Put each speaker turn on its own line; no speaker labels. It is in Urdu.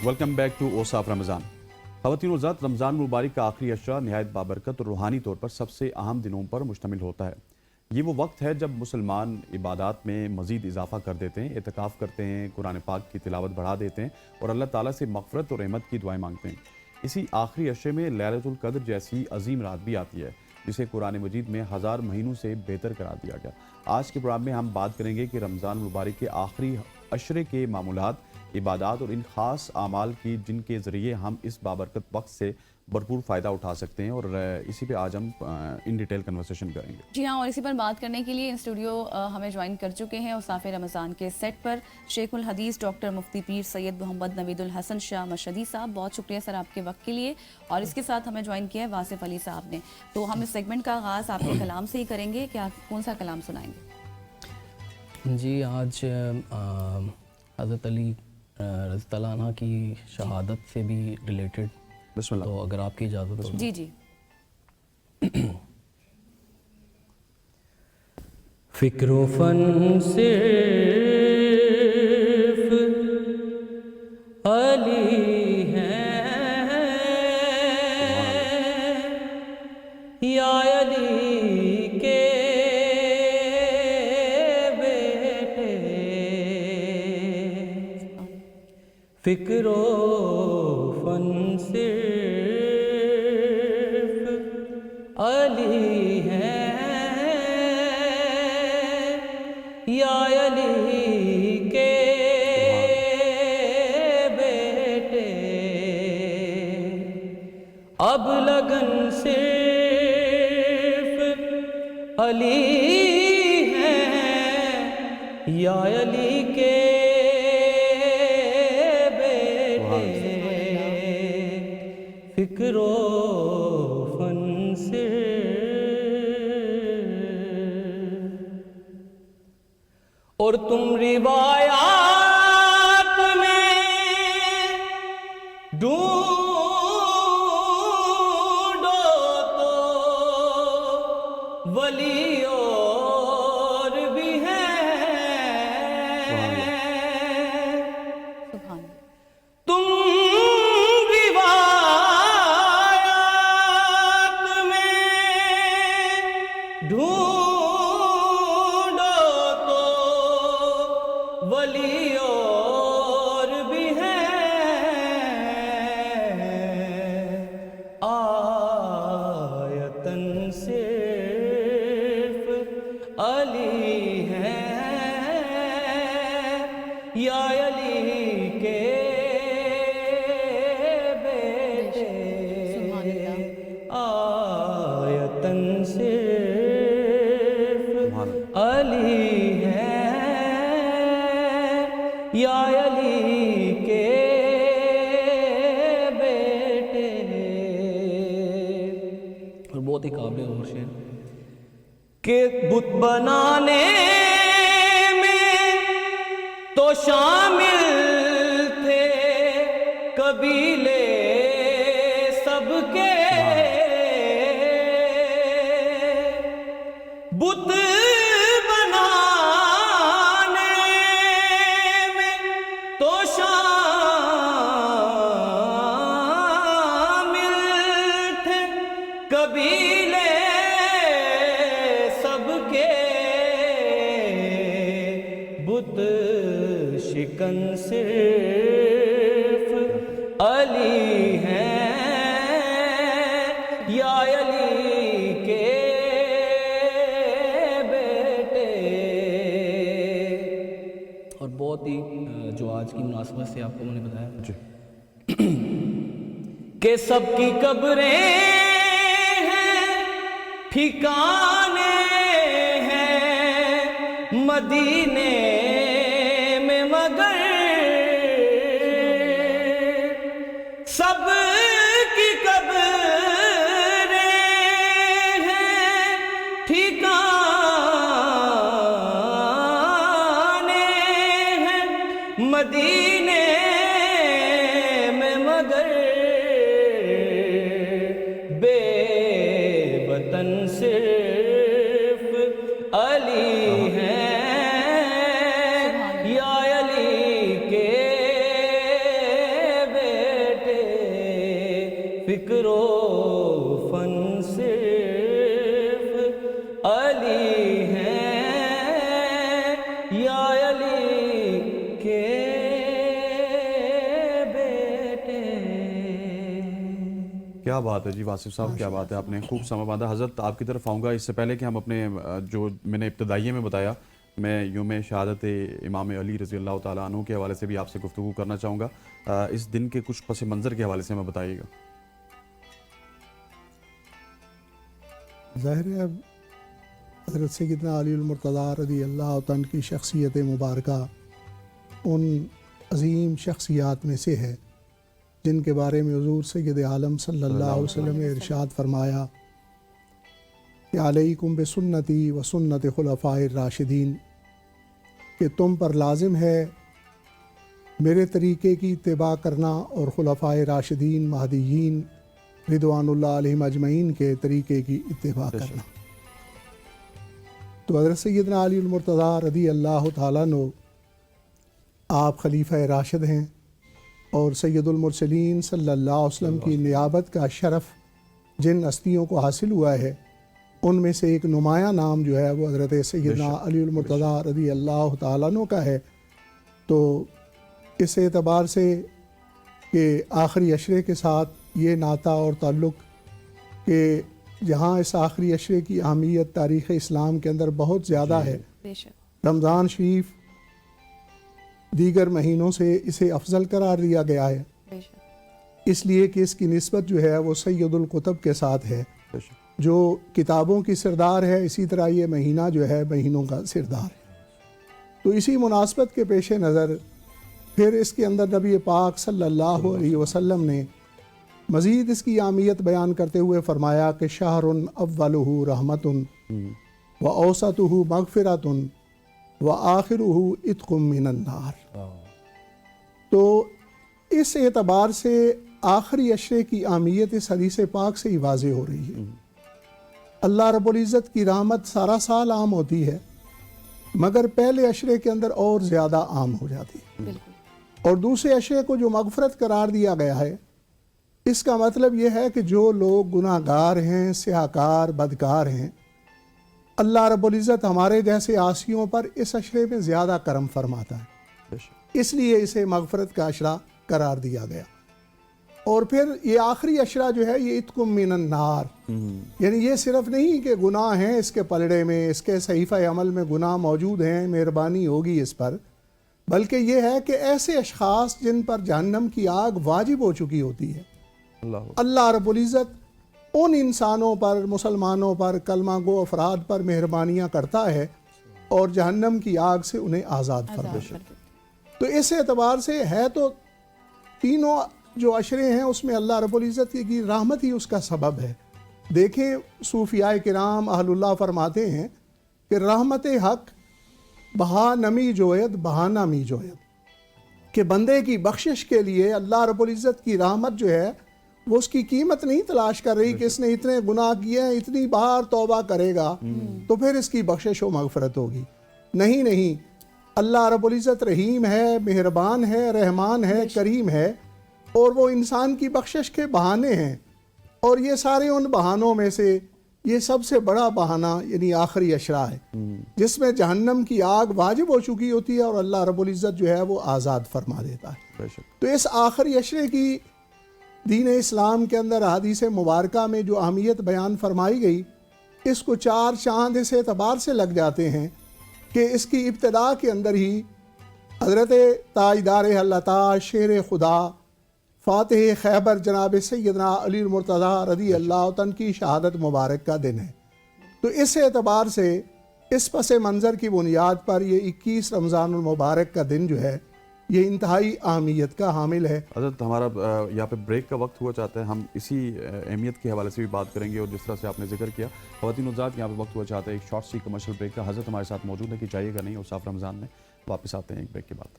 ویلکم بیک ٹو اوصاف رمضان. خواتین و حضرات، رمضان مبارک کا آخری عشرہ نہایت بابرکت اور روحانی طور پر سب سے اہم دنوں پر مشتمل ہوتا ہے. یہ وہ وقت ہے جب مسلمان عبادات میں مزید اضافہ کر دیتے ہیں، اعتکاف کرتے ہیں، قرآن پاک کی تلاوت بڑھا دیتے ہیں اور اللہ تعالیٰ سے مغفرت اور رحمت کی دعائیں مانگتے ہیں. اسی آخری عشرے میں لیلۃ القدر جیسی عظیم رات بھی آتی ہے، جسے قرآن مجید میں 1000 مہینوں سے بہتر قرار دیا گیا. آج کے پروگرام میں ہم بات کریں گے کہ رمضان مبارک کے آخری عشرے کے معمولات، عبادات اور ان خاص اعمال کی جن کے ذریعے ہم اس بابرکت وقت سے بھرپور فائدہ اٹھا سکتے ہیں، اور اسی پہ آج ہم ان ڈیٹیل کنورسیشن کریں گے.
جی ہاں، اور اسی پر بات کرنے کے لیے اسٹوڈیو ہمیں جوائن کر چکے ہیں اوصاف رمضان کے سیٹ پر شیخ الحدیث ڈاکٹر مفتی پیر سید محمد نوید الحسن شاہ مشہدی صاحب. بہت شکریہ سر آپ کے وقت کے لیے. اور اس کے ساتھ ہمیں جوائن کیا ہے واصف علی صاحب نے. تو ہم اس سیگمنٹ کا آغاز آپ کے کلام سے ہی کریں گے. کیا کون سا کلام سنائیں گے؟
جی، آج حضرت علی رضی اللہ عنہ کی شہادت سے بھی ریلیٹڈ،
بسم اللہ.
تو اگر آپ کی اجازت ہو.
جی جی.
فکر و فن صرف علی ہے یا علی کے بیٹے، فکر و فن صرف علی ہے یا علی کے بیٹے، اب لگن صرف علی ہے یا علی کے بیٹے، فکر و فن صرف. اور تم روایات میں ڈھونڈو تو ولی اور بھی ہیں،
سبحان اللہ.
تم روایات میں ڈھونڈو ولی اور بھی ہیں، آیتن صرف علی ہے یا علی کے بیٹے، آیتن صرف علی ہے یا علی کے بیٹے. اور بہت ہی قابل غور شعر کہ بت بنانے میں تو شامل تھے قبیلے سب کے، بت قبیلے سب کے، بت شکن صرف علی ہے یا علی کے بیٹے. اور بہت ہی جو آج کی مناسبت سے آپ کو میں نے بتایا کہ سب کی قبریں ٹھکانے ہیں مدینے میں، مگر سب کی قبریں ہیں ٹھکانے ہیں مدینے میں، مگر بے وطن صرف علی ہیں یا علی کے
کیا بات ہے جی واصف صاحب, کیا بات ہے, آپ نے خوب سمجھ باندھا. حضرت آپ کی طرف آؤں گا. اس سے پہلے کہ ہم اپنے جو میں نے ابتدائیے میں بتایا, میں یوم شہادت امام علی رضی اللہ تعالیٰ عنہ کے حوالے سے بھی آپ سے گفتگو کرنا چاہوں گا. اس دن کے کچھ پس منظر کے حوالے سے ہمیں بتائیے گا.
ظاہر ہے حضرت سیدنا علی المرتضیٰ رضی اللہ عنہ کی شخصیت مبارکہ ان عظیم شخصیات میں سے ہے جن کے بارے میں حضور سید عالم صلی اللہ علیہ وسلم نے ارشاد فرمایا کہ علیکم بسنتی و سنت خلفاء الراشدین, کہ تم پر لازم ہے میرے طریقے کی اتباع کرنا اور خلفاء راشدین مہدیین رضوان اللہ علیہم اجمعین کے طریقے کی اتباع کرنا. تو حضرت سیدنا علی المرتضیٰ رضی اللہ تعالیٰ عنہ آپ خلیفہ راشد ہیں اور سید المرسلین صلی اللہ علیہ وسلم کی نیابت کا شرف جن ہستیوں کو حاصل ہوا ہے ان میں سے ایک نمایاں نام جو ہے وہ حضرت سیدنا علی المرتضیٰ رضی اللہ تعالیٰ عنہ کا ہے. تو اس اعتبار سے کہ آخری عشرے کے ساتھ یہ ناطہ اور تعلق کہ جہاں اس آخری عشرے کی اہمیت تاریخ اسلام کے اندر بہت زیادہ ہے, رمضان شریف دیگر مہینوں سے اسے افضل قرار دیا گیا ہے اس لیے کہ اس کی نسبت جو ہے وہ سید القطب کے ساتھ ہے جو کتابوں کی سردار ہے. اسی طرح یہ مہینہ جو ہے مہینوں کا سردار ہے. تو اسی مناسبت کے پیش نظر پھر اس کے اندر نبی پاک صلی اللہ علیہ وسلم نے مزید اس کی اہمیت بیان کرتے ہوئے فرمایا کہ شہر اولہ رحمت و اوسطہ مغفرۃ و آخرہ عتق من النار. تو اس اعتبار سے آخری عشرے کی اہمیت اس حدیث پاک سے ہی واضح ہو رہی ہے. اللہ رب العزت کی رحمت سارا سال عام ہوتی ہے مگر پہلے عشرے کے اندر اور زیادہ عام ہو جاتی ہے, اور دوسرے عشرے کو جو مغفرت قرار دیا گیا ہے اس کا مطلب یہ ہے کہ جو لوگ گناہ گار ہیں, سیاہکار, بدکار ہیں, اللہ رب العزت ہمارے جیسے عاصیوں پر اس عشرے میں زیادہ کرم فرماتا ہے, اس لیے اسے مغفرت کا عشرہ قرار دیا گیا. اور پھر یہ آخری عشرہ جو ہے یہ عتق من النار, یعنی یہ صرف نہیں کہ گناہ ہیں اس کے پلڑے میں, اس کے صحیفہ عمل میں گناہ موجود ہیں, مہربانی ہوگی اس پر, بلکہ یہ ہے کہ ایسے اشخاص جن پر جہنم کی آگ واجب ہو چکی ہوتی ہے, اللہ رب العزت ان انسانوں پر, مسلمانوں پر, کلمہ گو افراد پر مہربانیاں کرتا ہے اور جہنم کی آگ سے انہیں آزاد فرماتا ہے. تو اس اعتبار سے ہے تو تینوں جو عشرے ہیں اس میں اللہ رب العزت کی رحمت ہی اس کا سبب ہے. دیکھیں صوفیاء کرام اہل اللہ فرماتے ہیں کہ رحمت حق بہا نمی جوید بہانہ می جوید, کہ بندے کی بخشش کے لیے اللہ رب العزت کی رحمت جو ہے وہ اس کی قیمت نہیں تلاش کر رہی کہ اس نے اتنے گناہ کیے ہیں, اتنی بار توبہ کرے گا تو پھر اس کی بخشش و مغفرت ہوگی. نہیں, اللہ رب العزت رحیم ہے, مہربان ہے, رحمان ہے, کریم ہے, اور وہ انسان کی بخشش کے بہانے ہیں. اور یہ سارے ان بہانوں میں سے یہ سب سے بڑا بہانہ یعنی آخری عشرہ ہے جس میں جہنم کی آگ واجب ہو چکی ہوتی ہے اور اللہ رب العزت جو ہے وہ آزاد فرما دیتا ہے. تو اس آخری عشرے کی دین اسلام کے اندر احادیث مبارکہ میں جو اہمیت بیان فرمائی گئی اس کو چار چاند اس اعتبار سے لگ جاتے ہیں کہ اس کی ابتدا کے اندر ہی حضرت تاجدار اللہ شیر خدا فاتح خیبر جناب سیدنا علی المرتضیٰ رضی اللہ عنہ کی شہادت مبارک کا دن ہے. تو اس اعتبار سے اس پس منظر کی بنیاد پر یہ 21 رمضان المبارک کا دن جو ہے یہ انتہائی اہمیت کا حامل ہے.
حضرت ہمارا یہاں پہ بریک کا وقت ہوا چاہتا ہے, ہم اسی اہمیت کے حوالے سے بھی بات کریں گے اور جس طرح سے آپ نے ذکر کیا خواتین حضرات یہاں پہ وقت ہوا چاہتا ہے ایک شارٹ سی کمرشل بریک کا. حضرت ہمارے ساتھ موجود ہے کہ جائیے گا نہیں, اور صاف رمضان میں واپس آتے ہیں ایک بریک کے بعد.